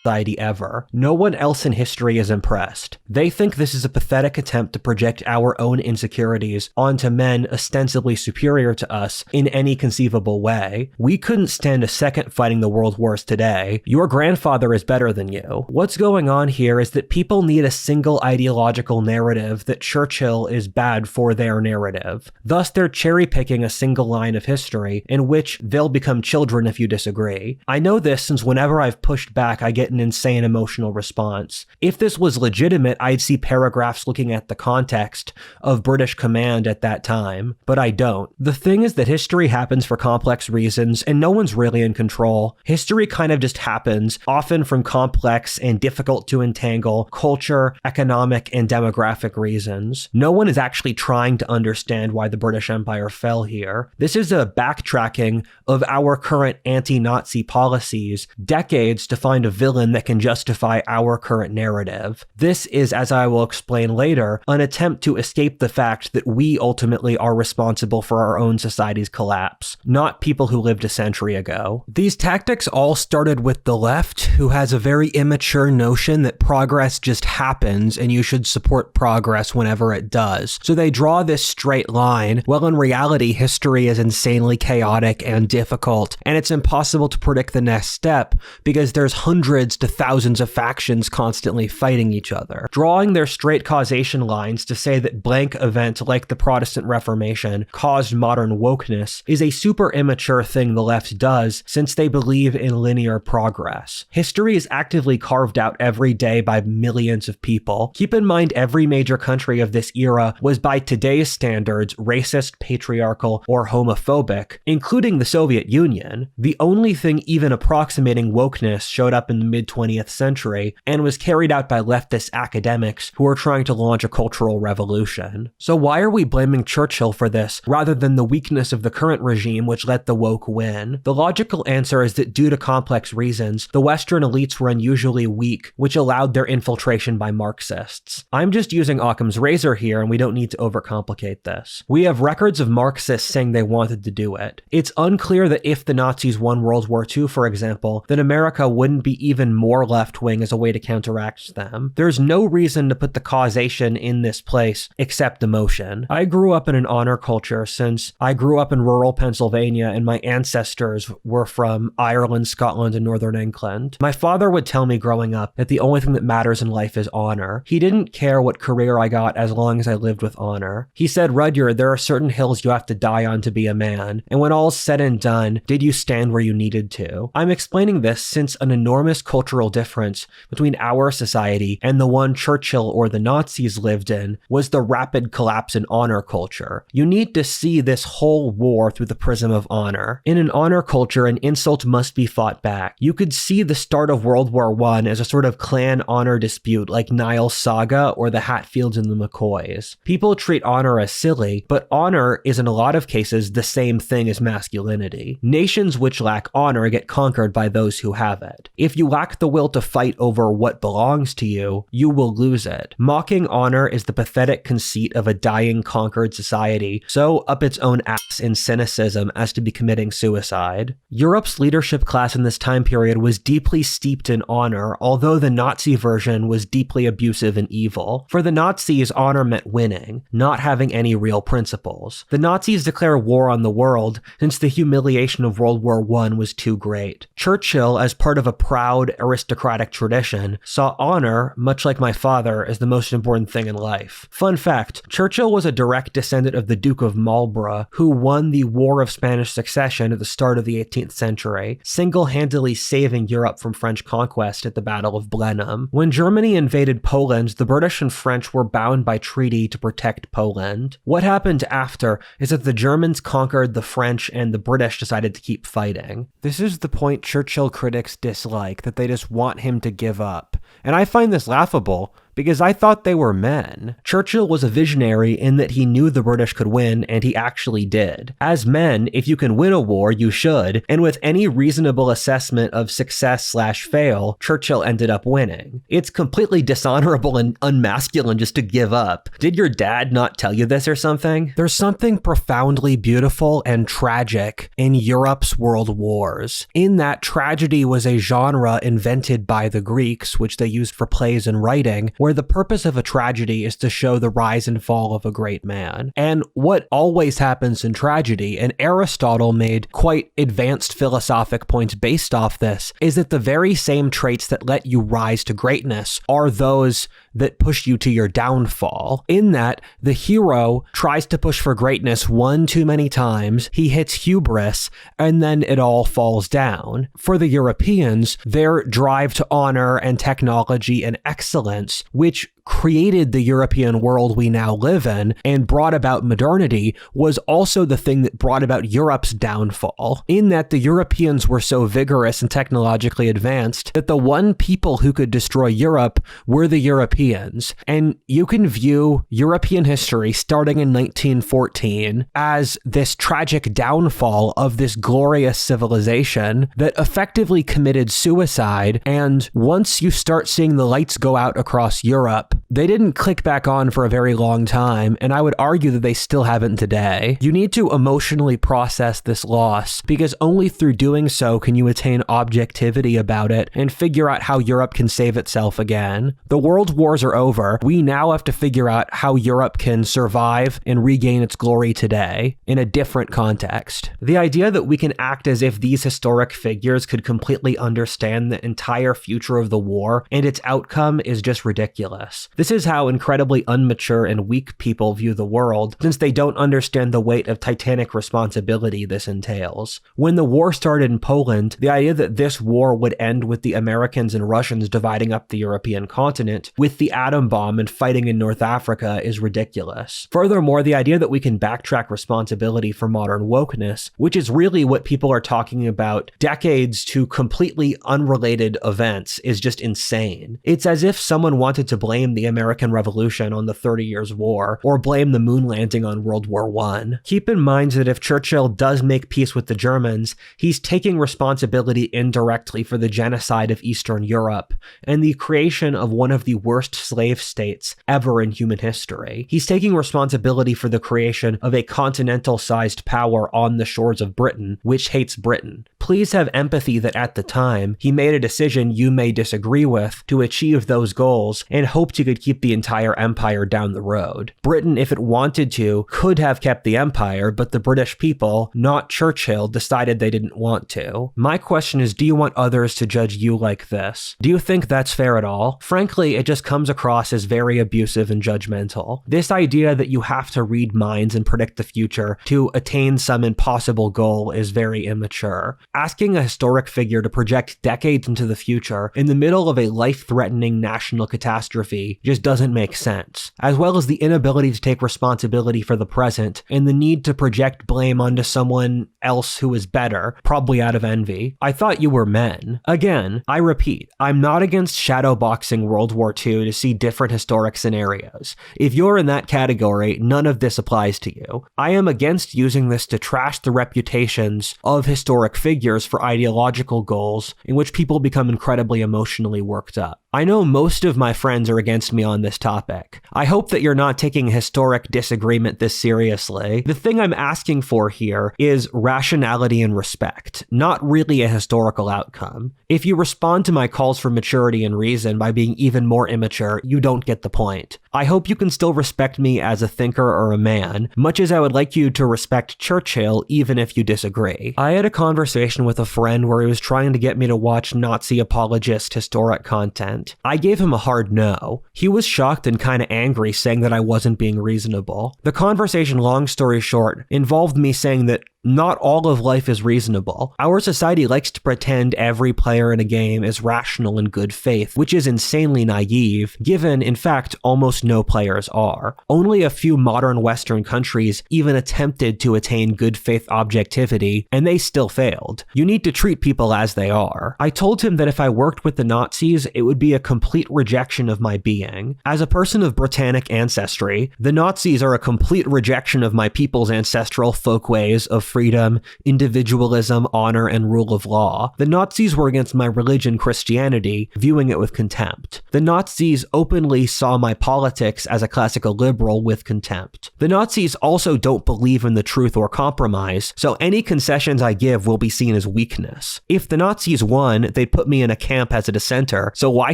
society ever. No one else in history is impressed. They think this is a pathetic attempt to project our own insecurities onto men ostensibly superior to us in any conceivable way. We couldn't stand a second fighting the world wars today. Your grandfather is better than you. What's going on here is that people need a single ideological narrative that Churchill is bad for their narrative. Thus, they're cherry-picking a single line of history in which they'll become children if you disagree. I know this since whenever I've pushed back, I get an insane emotional response. If this was legitimate, I'd see paragraphs looking at the context of British command at that time, but I don't. The thing is that history happens for complex reasons, and no one's really in control. History kind of just happens, often from complex and difficult to entangle culture, economic, and demographic reasons. No one is actually trying to understand why the British Empire fell here. This is a backtracking of our current anti-Nazi policies, decades to find a villain masculine that can justify our current narrative. This is, as I will explain later, an attempt to escape the fact that we ultimately are responsible for our own society's collapse, not people who lived a century ago. These tactics all started with the left, who has a very immature notion that progress just happens and you should support progress whenever it does. So they draw this straight line, while in reality, history is insanely chaotic and difficult, and it's impossible to predict the next step because there's hundreds to thousands of factions constantly fighting each other. Drawing their straight causation lines to say that blank event like the Protestant Reformation caused modern wokeness is a super immature thing the left does, since they believe in linear progress. History is actively carved out every day by millions of people. Keep in mind, every major country of this era was by today's standards racist, patriarchal, or homophobic, including the Soviet Union. The only thing even approximating wokeness showed up in the mid-20th century and was carried out by leftist academics who were trying to launch a cultural revolution. So why are we blaming Churchill for this rather than the weakness of the current regime which let the woke win? The logical answer is that due to complex reasons, the Western elites were unusually weak, which allowed their infiltration by Marxists. I'm just using Occam's razor here, and we don't need to overcomplicate this. We have records of Marxists saying they wanted to do it. It's unclear that if the Nazis won World War II, for example, then America wouldn't be even more left-wing as a way to counteract them. There's no reason to put the causation in this place except emotion. I grew up in an honor culture since I grew up in rural Pennsylvania and my ancestors were from Ireland, Scotland, and Northern England. My father would tell me growing up that the only thing that matters in life is honor. He didn't care what career I got as long as I lived with honor. He said, Rudyard, there are certain hills you have to die on to be a man, and when all's said and done, did you stand where you needed to? I'm explaining this since an enormous cultural difference between our society and the one Churchill or the Nazis lived in was the rapid collapse in honor culture. You need to see this whole war through the prism of honor. In an honor culture, an insult must be fought back. You could see the start of World War I as a sort of clan honor dispute like Niall's Saga or the Hatfields and the McCoys. People treat honor as silly, but honor is in a lot of cases the same thing as masculinity. Nations which lack honor get conquered by those who have it. If you lack the will to fight over what belongs to you, you will lose it. Mocking honor is the pathetic conceit of a dying, conquered society, so up its own ass in cynicism as to be committing suicide. Europe's leadership class in this time period was deeply steeped in honor, although the Nazi version was deeply abusive and evil. For the Nazis, honor meant winning, not having any real principles. The Nazis declare war on the world since the humiliation of World War I was too great. Churchill, as part of a proud aristocratic tradition, saw honor, much like my father, as the most important thing in life. Fun fact, Churchill was a direct descendant of the Duke of Marlborough, who won the War of Spanish Succession at the start of the 18th century, single-handedly saving Europe from French conquest at the Battle of Blenheim. When Germany invaded Poland, the British and French were bound by treaty to protect Poland. What happened after is that the Germans conquered the French and the British decided to keep fighting. This is the point Churchill critics dislike, that they just want him to give up. And I find this laughable, because I thought they were men. Churchill was a visionary in that he knew the British could win, and he actually did. As men, if you can win a war, you should, and with any reasonable assessment of success/fail, Churchill ended up winning. It's completely dishonorable and unmasculine just to give up. Did your dad not tell you this or something? There's something profoundly beautiful and tragic in Europe's world wars. In that, tragedy was a genre invented by the Greeks, which they used for plays and writing, where the purpose of a tragedy is to show the rise and fall of a great man. And what always happens in tragedy, and Aristotle made quite advanced philosophic points based off this, is that the very same traits that let you rise to greatness are those that push you to your downfall. In that, the hero tries to push for greatness one too many times, he hits hubris, and then it all falls down. For the Europeans, their drive to honor and technology and excellence, which created the European world we now live in and brought about modernity was also the thing that brought about Europe's downfall, in that the Europeans were so vigorous and technologically advanced that the one people who could destroy Europe were the Europeans. And you can view European history starting in 1914 as this tragic downfall of this glorious civilization that effectively committed suicide. And once you start seeing the lights go out across Europe, they didn't click back on for a very long time, and I would argue that they still haven't today. You need to emotionally process this loss, because only through doing so can you attain objectivity about it and figure out how Europe can save itself again. The world wars are over. We now have to figure out how Europe can survive and regain its glory today in a different context. The idea that we can act as if these historic figures could completely understand the entire future of the war and its outcome is just ridiculous. This is how incredibly immature and weak people view the world, since they don't understand the weight of titanic responsibility this entails. When the war started in Poland, the idea that this war would end with the Americans and Russians dividing up the European continent with the atom bomb and fighting in North Africa is ridiculous. Furthermore, the idea that we can backtrack responsibility for modern wokeness, which is really what people are talking about decades to completely unrelated events, is just insane. It's as if someone wanted to blame the American Revolution on the 30 Years' War, or blame the moon landing on World War I. Keep in mind that if Churchill does make peace with the Germans, he's taking responsibility indirectly for the genocide of Eastern Europe and the creation of one of the worst slave states ever in human history. He's taking responsibility for the creation of a continental-sized power on the shores of Britain, which hates Britain. Please have empathy that at the time, he made a decision you may disagree with to achieve those goals and hoped he could keep the entire empire down the road. Britain, if it wanted to, could have kept the empire, but the British people, not Churchill, decided they didn't want to. My question is, do you want others to judge you like this? Do you think that's fair at all? Frankly, it just comes across as very abusive and judgmental. This idea that you have to read minds and predict the future to attain some impossible goal is very immature. Asking a historic figure to project decades into the future in the middle of a life-threatening national catastrophe just doesn't make sense, as well as the inability to take responsibility for the present and the need to project blame onto someone else who is better, probably out of envy. I thought you were men. Again, I repeat, I'm not against shadowboxing World War II to see different historic scenarios. If you're in that category, none of this applies to you. I am against using this to trash the reputations of historic figures for ideological goals in which people become incredibly emotionally worked up. I know most of my friends are against me on this topic. I hope that you're not taking historic disagreement this seriously. The thing I'm asking for here is rationality and respect, not really a historical outcome. If you respond to my calls for maturity and reason by being even more immature, you don't get the point. I hope you can still respect me as a thinker or a man, much as I would like you to respect Churchill even if you disagree. I had a conversation with a friend where he was trying to get me to watch Nazi apologist historic content. I gave him a hard no. He was shocked and kind of angry, saying that I wasn't being reasonable. The conversation, long story short, involved me saying that not all of life is reasonable. Our society likes to pretend every player in a game is rational in good faith, which is insanely naive, given, in fact, almost no players are. Only a few modern Western countries even attempted to attain good faith objectivity, and they still failed. You need to treat people as they are. I told him that if I worked with the Nazis, it would be a complete rejection of my being. As a person of Britannic ancestry, the Nazis are a complete rejection of my people's ancestral folkways of freedom, individualism, honor, and rule of law. The Nazis were against my religion, Christianity, viewing it with contempt. The Nazis openly saw my politics as a classical liberal with contempt. The Nazis also don't believe in the truth or compromise, so any concessions I give will be seen as weakness. If the Nazis won, they'd put me in a camp as a dissenter, so why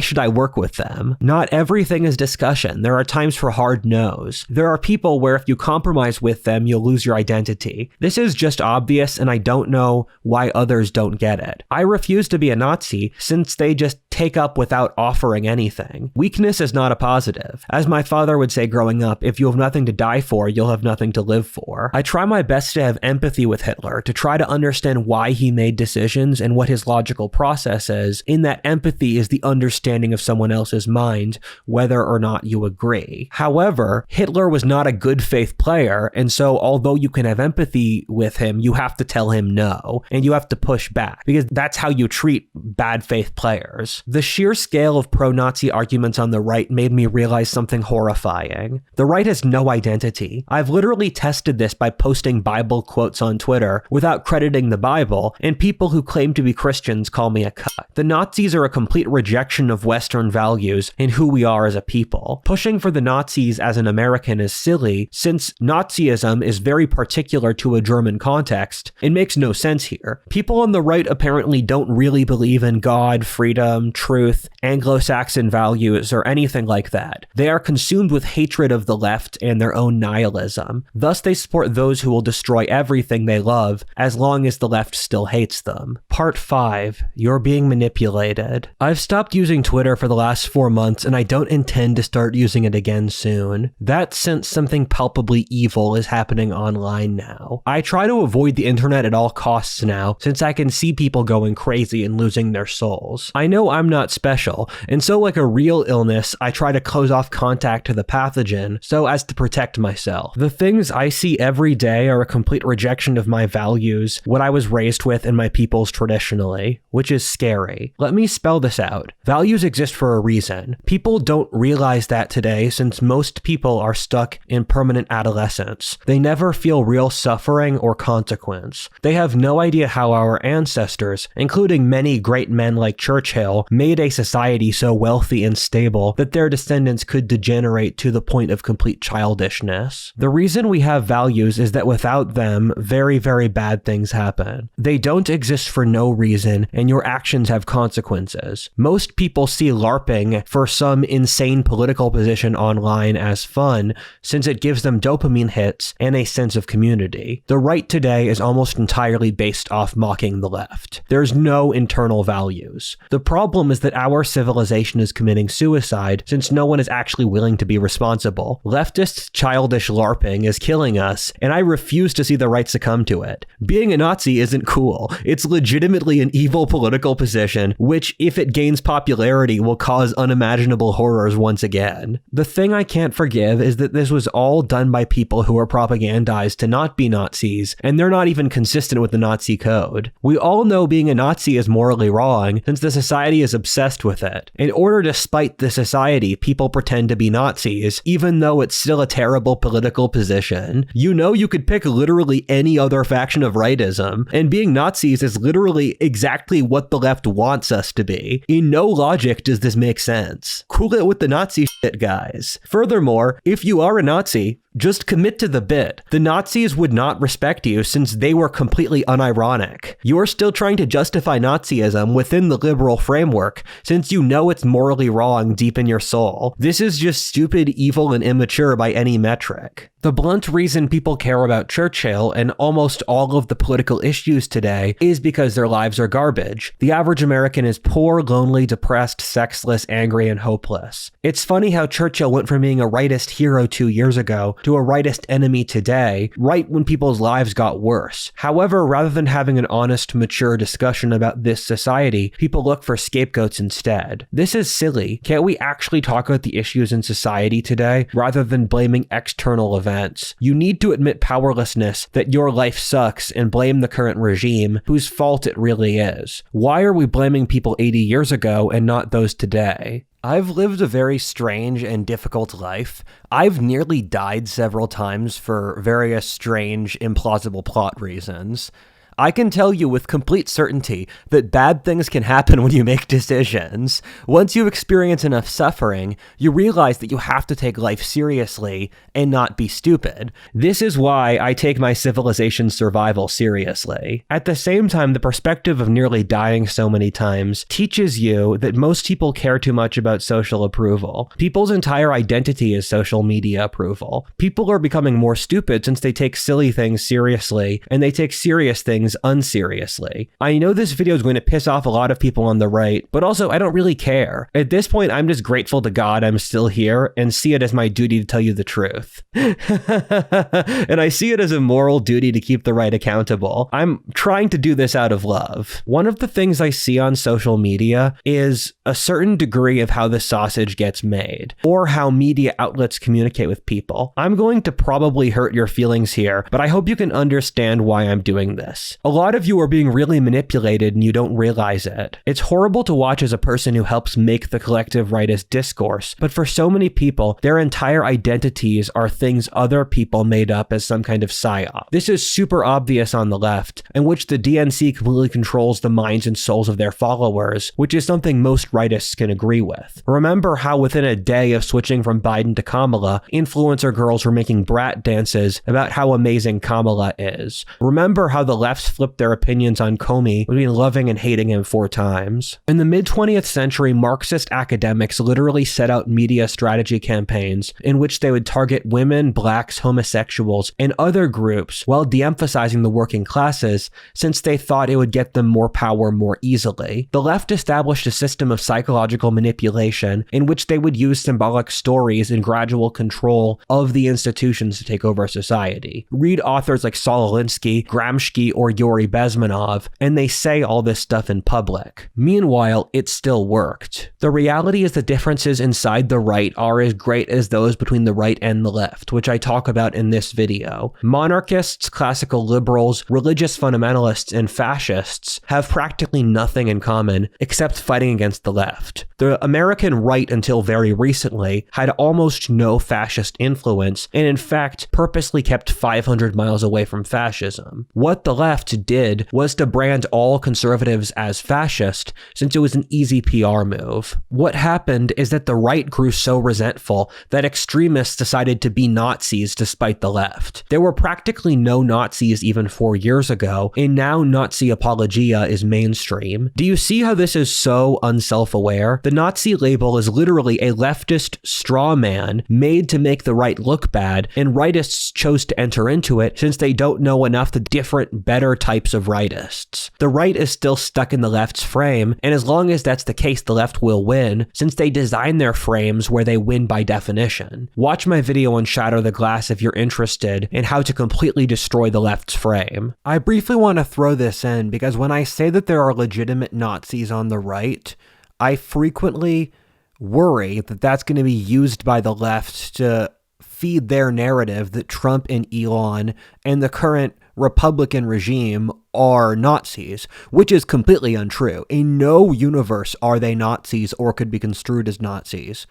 should I work with them? Not everything is discussion. There are times for hard no's. There are people where if you compromise with them, you'll lose your identity. This is just obvious, and I don't know why others don't get it. I refuse to be a Nazi since they just take up without offering anything. Weakness is not a positive. As my father would say growing up, if you have nothing to die for, you'll have nothing to live for. I try my best to have empathy with Hitler, to try to understand why he made decisions and what his logical process is. In that empathy is the understanding of someone else's mind, whether or not you agree. However, Hitler was not a good faith player, and so although you can have empathy with him, you have to tell him no, and you have to push back, because that's how you treat bad faith players. The sheer scale of pro-Nazi arguments on the right made me realize something horrifying. The right has no identity. I've literally tested this by posting Bible quotes on Twitter without crediting the Bible, and people who claim to be Christians call me a cuck. The Nazis are a complete rejection of Western values and who we are as a people. Pushing for the Nazis as an American is silly, since Nazism is very particular to a German context. It makes no sense here. People on the right apparently don't really believe in God, freedom, truth, Anglo-Saxon values, or anything like that. They are consumed with hatred of the left and their own nihilism. Thus, they support those who will destroy everything they love, as long as the left still hates them. Part 5. You're being manipulated. I've stopped using Twitter for the last 4 months, and I don't intend to start using it again soon. That's since something palpably evil is happening online now. I try to avoid the internet at all costs now, since I can see people going crazy and losing their souls. I know I'm not special, and so like a real illness, I try to close off contact to the pathogen so as to protect myself. The things I see every day are a complete rejection of my values, what I was raised with, and my people's traditionally, which is scary. Let me spell this out. Values exist for a reason. People don't realize that today, since most people are stuck in permanent adolescence. They never feel real suffering or consequence. They have no idea how our ancestors, including many great men like Churchill, made a society so wealthy and stable that their descendants could degenerate to the point of complete childishness. The reason we have values is that without them, very, very bad things happen. They don't exist for no reason, and your actions have consequences. Most people see LARPing for some insane political position online as fun, since it gives them dopamine hits and a sense of community. The right today is almost entirely based off mocking the left. There's no internal values. The problem is that our civilization is committing suicide, since no one is actually willing to be responsible. Leftist childish LARPing is killing us, and I refuse to see the right succumb to it. Being a Nazi isn't cool. It's legitimately an evil political position, which, if it gains popularity, will cause unimaginable horrors once again. The thing I can't forgive is that this was all done by people who are propagandized to not be Nazis, and they're not even consistent with the Nazi code. We all know being a Nazi is morally wrong, since the society is obsessed with it. In order to spite the society, people pretend to be Nazis, even though it's still a terrible political position. You know you could pick literally any other faction of rightism, and being Nazis is literally exactly what the left wants us to be. In no logic does this make sense. Cool it with the Nazi shit, guys. Furthermore, if you are a Nazi, just commit to the bit. The Nazis would not respect you since they were completely unironic. You're still trying to justify Nazism within the liberal framework since you know it's morally wrong deep in your soul. This is just stupid, evil, and immature by any metric. The blunt reason people care about Churchill and almost all of the political issues today is because their lives are garbage. The average American is poor, lonely, depressed, sexless, angry, and hopeless. It's funny how Churchill went from being a rightist hero 2 years ago to a rightist enemy today, right when people's lives got worse. However, rather than having an honest, mature discussion about this society, people look for scapegoats instead. This is silly. Can't we actually talk about the issues in society today, rather than blaming external events? You need to admit powerlessness, that your life sucks, and blame the current regime, whose fault it really is. Why are we blaming people 80 years ago and not those today? I've lived a very strange and difficult life. I've nearly died several times for various strange, implausible plot reasons. I can tell you with complete certainty that bad things can happen when you make decisions. Once you experience enough suffering, you realize that you have to take life seriously and not be stupid. This is why I take my civilization's survival seriously. At the same time, the perspective of nearly dying so many times teaches you that most people care too much about social approval. People's entire identity is social media approval. People are becoming more stupid since they take silly things seriously, and they take serious things things unseriously. I know this video is going to piss off a lot of people on the right, but also I don't really care. At this point, I'm just grateful to God I'm still here and see it as my duty to tell you the truth. And I see it as a moral duty to keep the right accountable. I'm trying to do this out of love. One of the things I see on social media is a certain degree of how the sausage gets made, or how media outlets communicate with people. I'm going to probably hurt your feelings here, but I hope you can understand why I'm doing this. A lot of you are being really manipulated and you don't realize it. It's horrible to watch as a person who helps make the collective rightist discourse, but for so many people, their entire identities are things other people made up as some kind of psyop. This is super obvious on the left, in which the DNC completely controls the minds and souls of their followers, which is something most rightists can agree with. Remember how within a day of switching from Biden to Kamala, influencer girls were making brat dances about how amazing Kamala is. Remember how the left flipped their opinions on Comey between loving and hating him 4 times. In the mid-20th century, Marxist academics literally set out media strategy campaigns in which they would target women, blacks, homosexuals, and other groups while de-emphasizing the working classes, since they thought it would get them more power more easily. The left established a system of psychological manipulation in which they would use symbolic stories and gradual control of the institutions to take over society. Read authors like Saul Alinsky, Gramsci, or Yuri Bezmenov, and they say all this stuff in public. Meanwhile, it still worked. The reality is the differences inside the right are as great as those between the right and the left, which I talk about in this video. Monarchists, classical liberals, religious fundamentalists, and fascists have practically nothing in common except fighting against the left. The American right, until very recently, had almost no fascist influence, and in fact, purposely kept 500 miles away from fascism. What the left did was to brand all conservatives as fascist, since it was an easy PR move. What happened is that the right grew so resentful that extremists decided to be Nazis despite the left. There were practically no Nazis even 4 years ago, and now Nazi apologia is mainstream. Do you see how this is so unself-aware? The Nazi label is literally a leftist straw man made to make the right look bad, and rightists chose to enter into it since they don't know enough the different, better types of rightists. The right is still stuck in the left's frame, and as long as that's the case, the left will win, since they design their frames where they win by definition. Watch my video on Shatter the Glass if you're interested in how to completely destroy the left's frame. I briefly want to throw this in because when I say that there are legitimate Nazis on the right, I frequently worry that that's going to be used by the left to feed their narrative that Trump and Elon and the current Republican regime are Nazis, which is completely untrue. In no universe are they Nazis or could be construed as Nazis.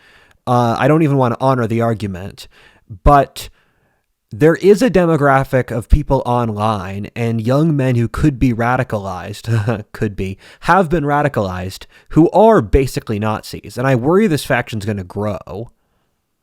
I don't even want to honor the argument, but there is a demographic of people online and young men who could be radicalized, have been radicalized, who are basically Nazis, and I worry this faction's going to grow.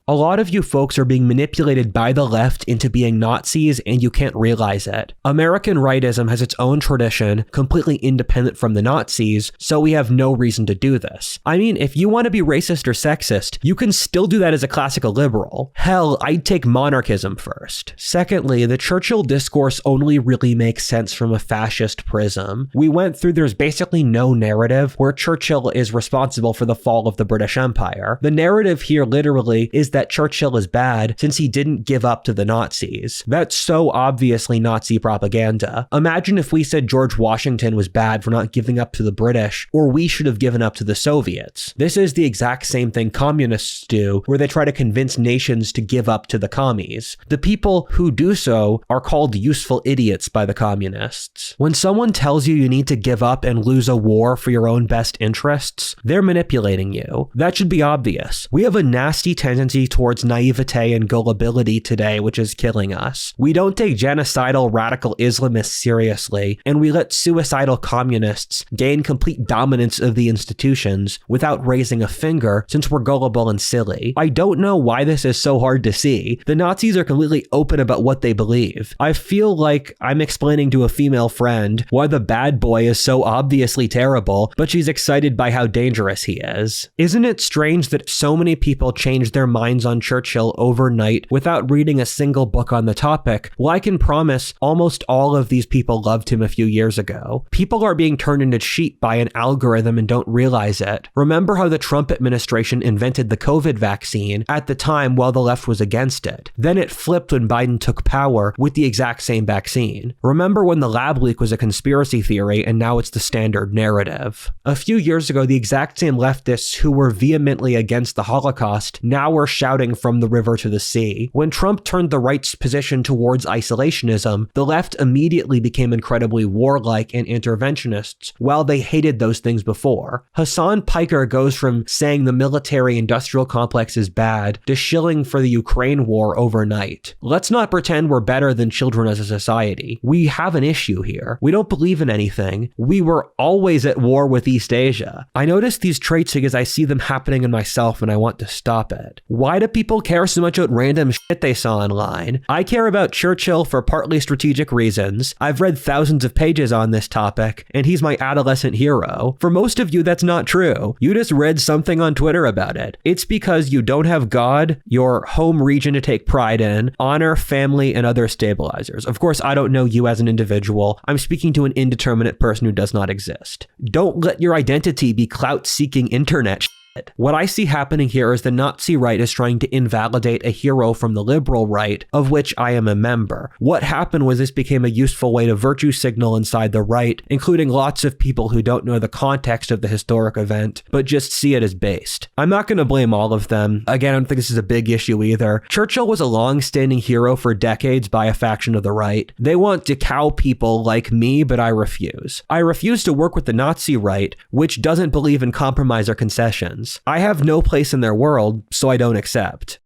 A lot of you folks are being manipulated by the left into being Nazis and you can't realize it. American rightism has its own tradition, completely independent from the Nazis, so we have no reason to do this. I mean, if you want to be racist or sexist, you can still do that as a classical liberal. Hell, I'd take monarchism first. Secondly, the Churchill discourse only really makes sense from a fascist prism. We went through there's basically no narrative where Churchill is responsible for the fall of the British Empire. The narrative here literally is that Churchill is bad since he didn't give up to the Nazis. That's so obviously Nazi propaganda. Imagine if we said George Washington was bad for not giving up to the British, or we should have given up to the Soviets. This is the exact same thing communists do, where they try to convince nations to give up to the commies. The people who do so are called useful idiots by the communists. When someone tells you you need to give up and lose a war for your own best interests, they're manipulating you. That should be obvious. We have a nasty tendency towards naivete and gullibility today, which is killing us. We don't take genocidal radical Islamists seriously, and we let suicidal communists gain complete dominance of the institutions without raising a finger since we're gullible and silly. I don't know why this is so hard to see. The Nazis are completely open about what they believe. I feel like I'm explaining to a female friend why the bad boy is so obviously terrible, but she's excited by how dangerous he is. Isn't it strange that so many people change their mind lines on Churchill overnight without reading a single book on the topic, well, I can promise almost all of these people loved him a few years ago. People are being turned into sheep by an algorithm and don't realize it. Remember how the Trump administration invented the COVID vaccine at the time while the left was against it. Then it flipped when Biden took power with the exact same vaccine. Remember when the lab leak was a conspiracy theory and now it's the standard narrative. A few years ago, the exact same leftists who were vehemently against the Holocaust now were shouting from the river to the sea. When Trump turned the right's position towards isolationism, the left immediately became incredibly warlike and interventionists, while they hated those things before. Hassan Piker goes from saying the military-industrial complex is bad to shilling for the Ukraine war overnight. Let's not pretend we're better than children as a society. We have an issue here. We don't believe in anything. We were always at war with East Asia. I notice these traits because I see them happening in myself and I want to stop it. Why do people care so much about random shit they saw online? I care about Churchill for partly strategic reasons. I've read thousands of pages on this topic, and he's my adolescent hero. For most of you, that's not true. You just read something on Twitter about it. It's because you don't have God, your home region to take pride in, honor, family, and other stabilizers. Of course, I don't know you as an individual. I'm speaking to an indeterminate person who does not exist. Don't let your identity be clout-seeking internet shit. What I see happening here is the Nazi right is trying to invalidate a hero from the liberal right, of which I am a member. What happened was this became a useful way to virtue signal inside the right, including lots of people who don't know the context of the historic event, but just see it as based. I'm not going to blame all of them. Again, I don't think this is a big issue either. Churchill was a long-standing hero for decades by a faction of the right. They want to cow people like me, but I refuse. I refuse to work with the Nazi right, which doesn't believe in compromise or concessions. I have no place in their world, so I don't accept.